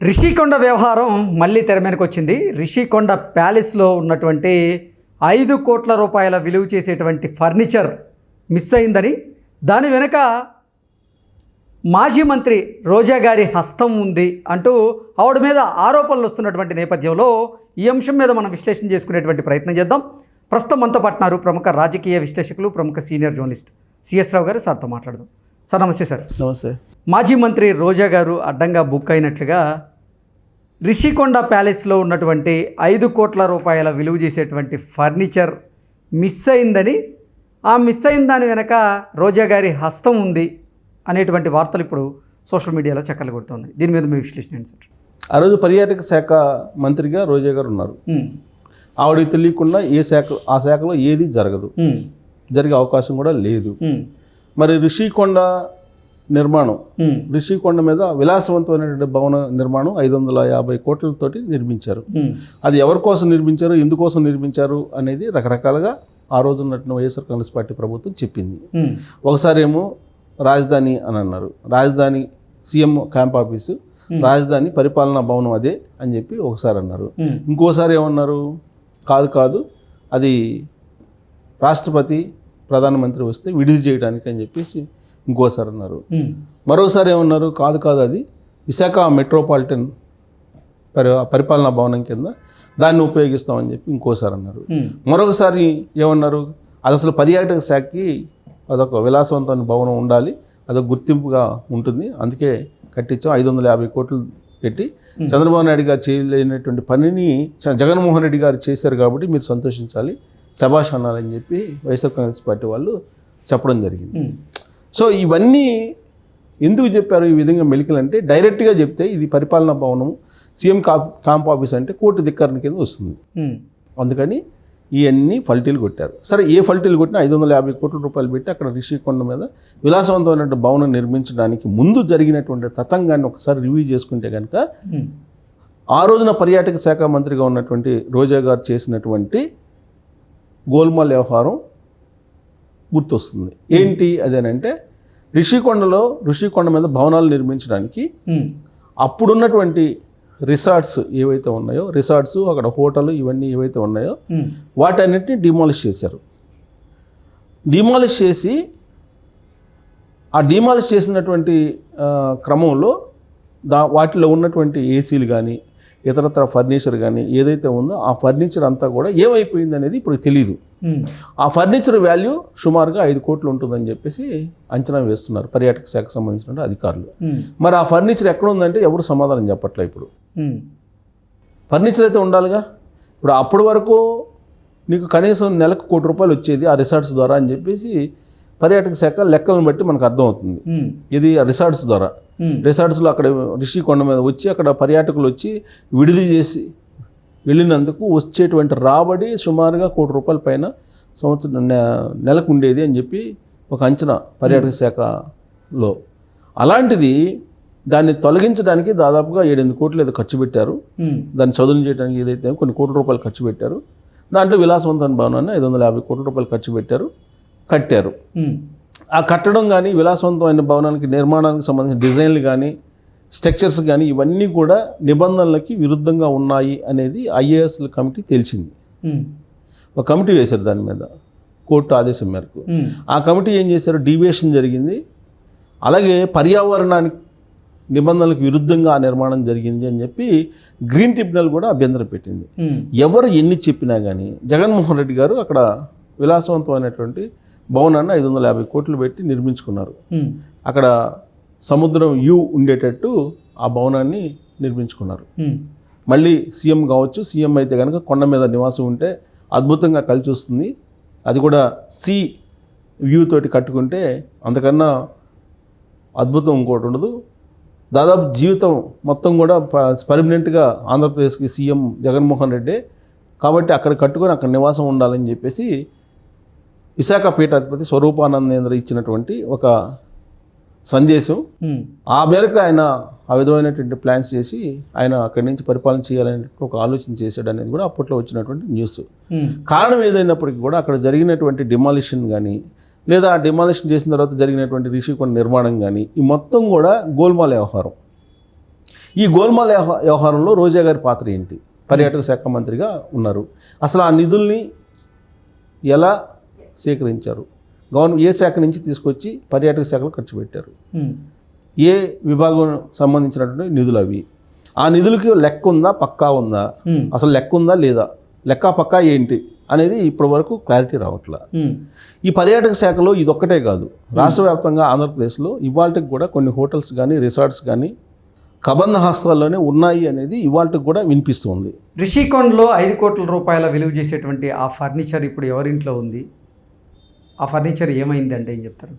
రిషికొండ వ్యవహారం మళ్ళీ తెర మీదకి వచ్చింది. రిషికొండ ప్యాలెస్లో ఉన్నటువంటి 5 కోట్ల రూపాయల విలువ చేసేటువంటి ఫర్నిచర్ మిస్ అయిందని, దాని వెనుక మాజీ మంత్రి రోజా గారి హస్తం ఉంది అంటూ ఆవిడ మీద ఆరోపణలు వస్తున్నటువంటి నేపథ్యంలో ఈ అంశం మీద మనం విశ్లేషణ చేసుకునేటువంటి ప్రయత్నం చేద్దాం. ప్రస్తుతం మనతో పాటున్నారు ప్రముఖ రాజకీయ విశ్లేషకులు, ప్రముఖ సీనియర్ జర్నలిస్ట్ సిఎస్ రావు గారు. సార్తో మాట్లాడదాం. సార్ నమస్తే. సార్ నమస్తే. మాజీ మంత్రి రోజా గారు అడ్డంగా బుక్ అయినట్లుగా రిషికొండ ప్యాలెస్లో ఉన్నటువంటి 5 కోట్ల రూపాయల విలువ చేసేటువంటి ఫర్నిచర్ మిస్ అయిందని, ఆ మిస్ అయిన దాని వెనక రోజా గారి హస్తం ఉంది అనేటువంటి వార్తలు ఇప్పుడు సోషల్ మీడియాలో చక్కర్లు కొడుతున్నాయి. దీని మీద మీ విశ్లేషణ ఏంటి సార్? ఆ రోజు పర్యాటక శాఖ మంత్రిగా రోజా గారు ఉన్నారు. ఆవిడకి తెలియకుండా ఆ శాఖలో ఏది జరగదు, జరిగే అవకాశం కూడా లేదు. మరి రిషికొండ నిర్మాణం, రిషికొండ మీద విలాసవంతమైనటువంటి భవన నిర్మాణం 550 కోట్లతోటి నిర్మించారు. అది ఎవరి కోసం నిర్మించారు, ఎందుకోసం నిర్మించారు అనేది రకరకాలుగా ఆ రోజు ఉన్నటువంటి వైఎస్ఆర్ కాంగ్రెస్ పార్టీ ప్రభుత్వం చెప్పింది. ఒకసారి ఏమో రాజధాని అని అన్నారు, రాజధాని సీఎం క్యాంప్ ఆఫీసు, రాజధాని పరిపాలనా భవనం అదే అని చెప్పి ఒకసారి అన్నారు. ఇంకోసారి ఏమన్నారు, కాదు అది రాష్ట్రపతి ప్రధానమంత్రి వస్తే విడిది చేయడానికి అని చెప్పేసి ఇంకోసారి అన్నారు. మరోసారి ఏమన్నారు, కాదు అది విశాఖ మెట్రోపాలిటన్ పరిపాలనా భవనం కింద దాన్ని ఉపయోగిస్తామని చెప్పి ఇంకోసారి అన్నారు. మరొకసారి ఏమన్నారు, అది అసలు పర్యాటక శాఖకి అదొక విలాసవంతమైన భవనం ఉండాలి, అదొక గుర్తింపుగా ఉంటుంది, అందుకే కట్టించాం 550 కోట్లు పెట్టి. చంద్రబాబు నాయుడు గారు చేయలేనటువంటి పనిని జగన్మోహన్ రెడ్డి గారు చేశారు కాబట్టి మీరు సంతోషించాలి, శభాష్ అనాలని చెప్పి వైఎస్ఆర్ కాంగ్రెస్ పార్టీ వాళ్ళు చెప్పడం జరిగింది. సో ఇవన్నీ ఎందుకు చెప్పారు ఈ విధంగా మెలికలంటే, డైరెక్ట్గా చెప్తే ఇది పరిపాలనా భవనం, సీఎం క్యాంప్ ఆఫీస్ అంటే కోర్టు ధిక్కరణ కింద వస్తుంది. అందుకని ఇవన్నీ ఫల్టీలు కొట్టారు. సరే, ఏ ఫల్టీలు కొట్టినా 550 కోట్ల రూపాయలు పెట్టి అక్కడ రిషికొండ మీద విలాసవంతమైనటువంటి భవనం నిర్మించడానికి ముందు జరిగినటువంటి తతంగాన్ని ఒకసారి రివ్యూ చేసుకుంటే కనుక, ఆ రోజున పర్యాటక శాఖ మంత్రిగా ఉన్నటువంటి రోజా గారు చేసినటువంటి గోల్మాల్ వ్యవహారం గుర్తొస్తుంది. ఏంటి అదేనంటే, రిషికొండ మీద భవనాలు నిర్మించడానికి అప్పుడున్నటువంటి రిసార్ట్స్ ఏవైతే ఉన్నాయో, రిసార్ట్స్ అక్కడ హోటల్ ఇవన్నీ ఏవైతే ఉన్నాయో వాటన్నిటిని డిమాలిష్ చేశారు. డిమాలిష్ చేసి ఆ డిమాలిష్ చేసినటువంటి క్రమంలో వాటిలో ఉన్నటువంటి ఏసీలు కానీ ఇతరత్ర ఫర్నిచర్ కానీ ఏదైతే ఉందో ఆ ఫర్నిచర్ అంతా కూడా ఏమైపోయింది అనేది ఇప్పుడు తెలియదు. ఆ ఫర్నిచర్ వాల్యూ సుమారుగా 5 కోట్లు ఉంటుందని చెప్పేసి అంచనా వేస్తున్నారు పర్యాటక శాఖకు సంబంధించిన అధికారులు. మరి ఆ ఫర్నిచర్ ఎక్కడ ఉందంటే ఎవరు సమాధానం చెప్పట్లే. ఇప్పుడు ఫర్నిచర్ అయితే ఉండాలిగా. ఇప్పుడు అప్పటి వరకు నీకు కనీసం నెలకు 1 కోటి రూపాయలు వచ్చేది ఆ రిసార్ట్స్ ద్వారా అని చెప్పేసి పర్యాటక శాఖ లెక్కలను బట్టి మనకు అర్థమవుతుంది. ఇది రిసార్ట్స్ ద్వారా, రిసార్ట్స్లో అక్కడ రిషికొండ మీద వచ్చి అక్కడ పర్యాటకులు వచ్చి విడిది చేసి వెళ్ళినందుకు వచ్చేటువంటి రాబడి సుమారుగా 1 కోటి రూపాయల పైన సంవత్సరం నెలకు ఉండేది అని చెప్పి ఒక అంచనా పర్యాటక శాఖలో. అలాంటిది దాన్ని తొలగించడానికి దాదాపుగా 7-8 కోట్లు ఏదో ఖర్చు పెట్టారు. దాన్ని చదును చేయడానికి ఏదైతే కొన్ని కోట్ల రూపాయలు ఖర్చు పెట్టారు. దాంట్లో విలాసవంతమైన భవనాన్ని 550 కోట్ల రూపాయలు ఖర్చు పెట్టారు, కట్టారు. ఆ కట్టడం కానీ విలాసవంతమైన భవనానికి నిర్మాణానికి సంబంధించిన డిజైన్లు కానీ స్ట్రక్చర్స్ కానీ ఇవన్నీ కూడా నిబంధనలకి విరుద్ధంగా ఉన్నాయి అనేది ఐఏఎస్ల కమిటీ తేల్చింది. ఒక కమిటీ వేశారు దాని మీద కోర్టు ఆదేశం మేరకు. ఆ కమిటీ ఏం చేశారు, డీవియేషన్ జరిగింది, అలాగే పర్యావరణానికి నిబంధనలకు విరుద్ధంగా ఆ నిర్మాణం జరిగింది అని చెప్పి గ్రీన్ ట్రిబ్యునల్ కూడా అభ్యంతరం పెట్టింది. ఎవరు ఎన్ని చెప్పినా కానీ జగన్మోహన్ రెడ్డి గారు అక్కడ విలాసవంతమైనటువంటి భవనాన్ని 550 కోట్లు పెట్టి నిర్మించుకున్నారు. అక్కడ సముద్రం ఉండేటట్టు ఆ భవనాన్ని నిర్మించుకున్నారు. మళ్ళీ సీఎం కావచ్చు, సీఎం అయితే కనుక కొండ మీద నివాసం ఉంటే అద్భుతంగా కలిసి వస్తుంది. అది కూడా సీ వ్యూ తోటి కట్టుకుంటే అంతకన్నా అద్భుతం ఇంకోటి ఉండదు. దాదాపు జీవితం మొత్తం కూడా పర్మనెంట్గా ఆంధ్రప్రదేశ్కి సీఎం జగన్మోహన్ రెడ్డి కాబట్టి అక్కడ కట్టుకొని అక్కడ నివాసం ఉండాలని చెప్పేసి విశాఖ పీఠాధిపతి స్వరూపానందేంద్ర ఇచ్చినటువంటి ఒక సందేశం. ఆ మేరకు ఆయన ఆ విధమైనటువంటి ప్లాన్స్ చేసి ఆయన అక్కడి నుంచి పరిపాలన చేయాలనే ఒక ఆలోచన చేశాడు అనేది కూడా అప్పట్లో వచ్చినటువంటి న్యూస్. కారణం ఏదైనప్పటికీ కూడా అక్కడ జరిగినటువంటి డిమాలిషన్ కానీ లేదా డిమాలిషన్ చేసిన తర్వాత జరిగినటువంటి రిషికొండ నిర్మాణం కానీ ఈ మొత్తం కూడా గోల్మాల్ వ్యవహారం. ఈ గోల్మాల్ వ్యవహారంలో రోజా గారి పాత్ర ఏంటి? పర్యాటక శాఖ మంత్రిగా ఉన్నారు. అసలు ఆ నిధుల్ని ఎలా సేకరించారు? ఏ శాఖ నుంచి తీసుకొచ్చి పర్యాటక శాఖలో ఖర్చు పెట్టారు? ఏ విభాగం సంబంధించినటువంటి నిధులు అవి? ఆ నిధులకి లెక్క ఉందా, పక్కా ఉందా? అసలు లెక్క ఉందా లేదా? లెక్క పక్కా ఏంటి అనేది ఇప్పటి వరకు క్లారిటీ రావట్లా. ఈ పర్యాటక శాఖలో ఇదొక్కటే కాదు, రాష్ట్ర వ్యాప్తంగా ఆంధ్రప్రదేశ్లో ఇవాళకి కూడా కొన్ని హోటల్స్ కానీ రిసార్ట్స్ కానీ కబంధ హస్తాల్లోనే ఉన్నాయి అనేది ఇవాళకి కూడా వినిపిస్తుంది. రిషికొండలో 5 కోట్ల రూపాయల విలువ చేసేటువంటి ఆ ఫర్నిచర్ ఇప్పుడు ఎవరింట్లో ఉంది? ఆ ఫర్నిచర్ ఏమైంది అంటే ఏం చెప్తారు?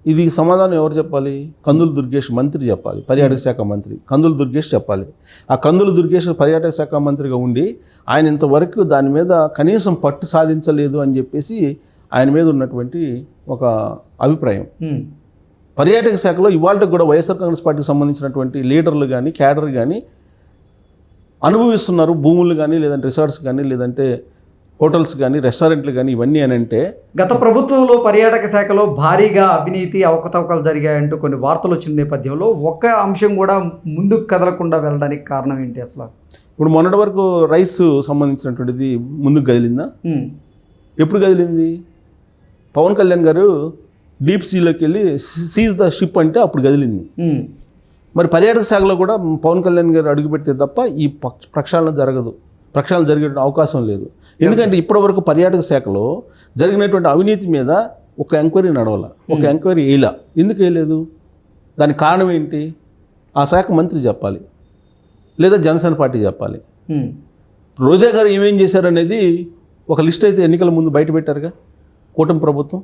ఇది సమాధానం ఎవరు చెప్పాలి? కందుల దుర్గేష్ మంత్రి చెప్పాలి, పర్యాటక శాఖ మంత్రి కందుల దుర్గేష్ చెప్పాలి. ఆ కందుల దుర్గేష్ పర్యాటక శాఖ మంత్రిగా ఉండి ఆయన ఇంతవరకు దాని మీద కనీసం పట్టు సాధించలేదు అని చెప్పేసి ఆయన మీద ఉన్నటువంటి ఒక అభిప్రాయం. పర్యాటక శాఖలో ఇవాళకి కూడా వైఎస్ఆర్ కాంగ్రెస్ పార్టీకి సంబంధించినటువంటి లీడర్లు కానీ క్యాడర్ కానీ అనుభవిస్తున్నారు. భూములు కానీ, లేదంటే రిసార్ట్స్ కానీ, లేదంటే హోటల్స్ కానీ, రెస్టారెంట్లు కానీ, ఇవన్నీ అని అంటే గత ప్రభుత్వంలో పర్యాటక శాఖలో భారీగా అవినీతి అవకతవకలు జరిగాయంటూ కొన్ని వార్తలు వచ్చిన నేపథ్యంలో ఒక్క అంశం కూడా ముందుకు కదలకుండా వెళ్ళడానికి కారణం ఏంటి అసలు? ఇప్పుడు మొన్నటి వరకు రైస్ సంబంధించినటువంటిది ముందుకు కదిలిందా? ఎప్పుడు కదిలింది? పవన్ కళ్యాణ్ గారు డీప్ సీలోకి వెళ్ళి సీజ్ ద షిప్ అంటే అప్పుడు కదిలింది. మరి పర్యాటక శాఖలో కూడా పవన్ కళ్యాణ్ గారు అడుగు పెడితే తప్ప ఈ ప్రక్షాళన జరగదు, ప్రక్షాళన జరిగే అవకాశం లేదు. ఎందుకంటే ఇప్పటివరకు పర్యాటక శాఖలో జరిగినటువంటి అవినీతి మీద ఒక ఎంక్వైరీ నడవాల, ఒక ఎంక్వైరీ వేయలా. ఎందుకు వేయలేదు? దానికి కారణం ఏంటి? ఆ శాఖ మంత్రి చెప్పాలి, లేదా జనసేన పార్టీ చెప్పాలి. రోజా గారు ఏమేం చేశారనేది ఒక లిస్ట్ అయితే ఎన్నికల ముందు బయట పెట్టారుగా కూటమి ప్రభుత్వం.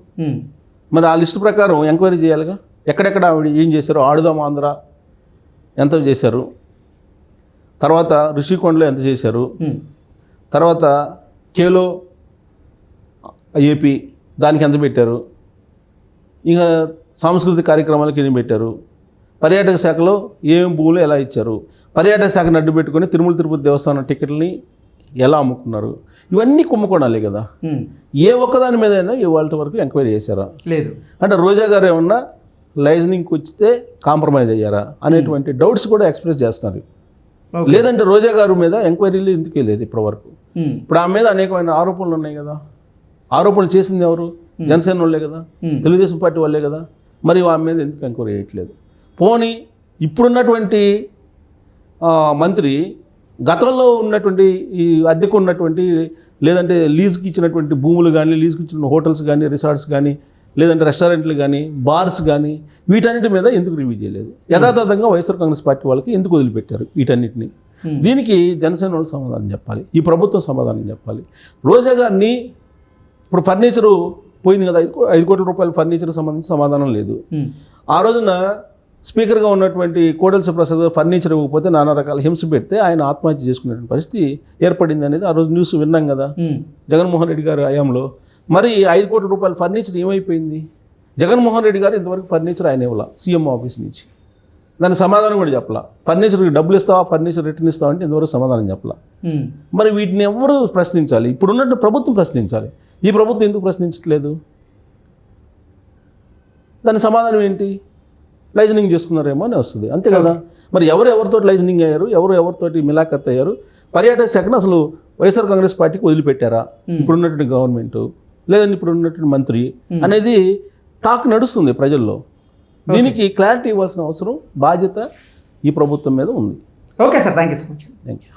మరి ఆ లిస్టు ప్రకారం ఎంక్వైరీ చేయాలిగా. ఎక్కడెక్కడ ఆవిడ ఏం చేశారో, ఆడుదాం ఆంధ్ర ఎంత చేశారు, తర్వాత రిషికొండలో ఎంత చేశారు, తర్వాత కేలో ఏపీ దానికి ఎంత పెట్టారు, ఇంకా సాంస్కృతిక కార్యక్రమాలకు ఎన్ని పెట్టారు, పర్యాటక శాఖలో ఏమేమి భూములు ఎలా ఇచ్చారు, పర్యాటక శాఖను అడ్డు పెట్టుకొని తిరుమల తిరుపతి దేవస్థానం టికెట్లని ఎలా అమ్ముకున్నారు, ఇవన్నీ కుంభకోణాలే కదా. ఏ ఒక్కదాని మీదైనా ఇవాళ వరకు ఎంక్వైరీ చేశారా? లేదు. అంటే రోజా గారు ఏమన్నా లైజనింగ్కి వచ్చితే కాంప్రమైజ్ అయ్యారా అనేటువంటి డౌట్స్ కూడా ఎక్స్ప్రెస్ చేస్తున్నారు. లేదంటే రోజా గారి మీద ఎంక్వైరీలు ఎందుకు లేదు ఇప్పటి వరకు? ఇప్పుడు ఆమె మీద అనేకమైన ఆరోపణలు ఉన్నాయి కదా. ఆరోపణలు చేసింది ఎవరు? జనసేన వాళ్ళే కదా, తెలుగుదేశం పార్టీ వాళ్ళే కదా. మరి ఆమె మీద ఎందుకు ఎంక్వైరీ చేయట్లేదు? పోనీ ఇప్పుడున్నటువంటి మంత్రి గతంలో ఉన్నటువంటి ఈ అద్దెకు ఉన్నటువంటి, లేదంటే లీజుకి ఇచ్చినటువంటి భూములు కానీ, లీజుకి ఇచ్చిన హోటల్స్ కానీ, రిసార్ట్స్ కానీ, లేదంటే రెస్టారెంట్లు కానీ, బార్స్ కానీ, వీటన్నిటి మీద ఎందుకు రివ్యూ చేయలేదు? యథాతథంగా వైఎస్ఆర్ కాంగ్రెస్ పార్టీ వాళ్ళకి ఎందుకు వదిలిపెట్టారు వీటన్నిటిని? దీనికి జనసేన వాళ్ళు సమాధానం చెప్పాలి, ఈ ప్రభుత్వం సమాధానం చెప్పాలి. రోజా గారిని ఇప్పుడు ఫర్నిచరు పోయింది కదా, 5 కోట్ల రూపాయల ఫర్నిచర్కి సంబంధించి సమాధానం లేదు. ఆ రోజున స్పీకర్గా ఉన్నటువంటి కోడెల శివప్రసాద్ గారు ఫర్నిచర్ ఇవ్వకపోతే నానా రకాల హింస పెడితే ఆయన ఆత్మహత్య చేసుకునే పరిస్థితి ఏర్పడింది అనేది ఆ రోజు న్యూస్ విన్నాం కదా జగన్మోహన్ రెడ్డి గారి హయాంలో. మరి 5 కోట్ల రూపాయల ఫర్నిచర్ ఏమైపోయింది? జగన్మోహన్ రెడ్డి గారు ఇంతవరకు ఫర్నిచర్ ఆయన ఇవ్వాల సీఎం ఆఫీస్ నుంచి. దానికి సమాధానం కూడా చెప్పలా. ఫర్నిచర్కి డబ్బులు ఇస్తావా, ఫర్నిచర్ రిటర్న్ ఇస్తావా అంటే ఇంతవరకు సమాధానం చెప్పలా. మరి వీటిని ఎవరు ప్రశ్నించాలి? ఇప్పుడున్నట్టు ప్రభుత్వం ప్రశ్నించాలి. ఈ ప్రభుత్వం ఎందుకు ప్రశ్నించట్లేదు? దాని సమాధానం ఏంటి? లైజనింగ్ చేసుకున్నారేమో అని వస్తుంది, అంతే కదా. మరి ఎవరితో లైజనింగ్ అయ్యారు, ఎవరితోటి మిలాఖత్ అయ్యారు? పర్యాటక శాఖను అసలు వైఎస్ఆర్ కాంగ్రెస్ పార్టీకి వదిలిపెట్టారా ఇప్పుడున్నటువంటి గవర్నమెంట్, లేదంటే ఇప్పుడున్నటువంటి మంత్రి అనేది టాక్ నడుస్తుంది ప్రజల్లో. దీనికి క్లారిటీ ఇవ్వాల్సిన అవసరం, బాధ్యత ఈ ప్రభుత్వం మీద ఉంది. Okay sir, thank you so much. Thank you.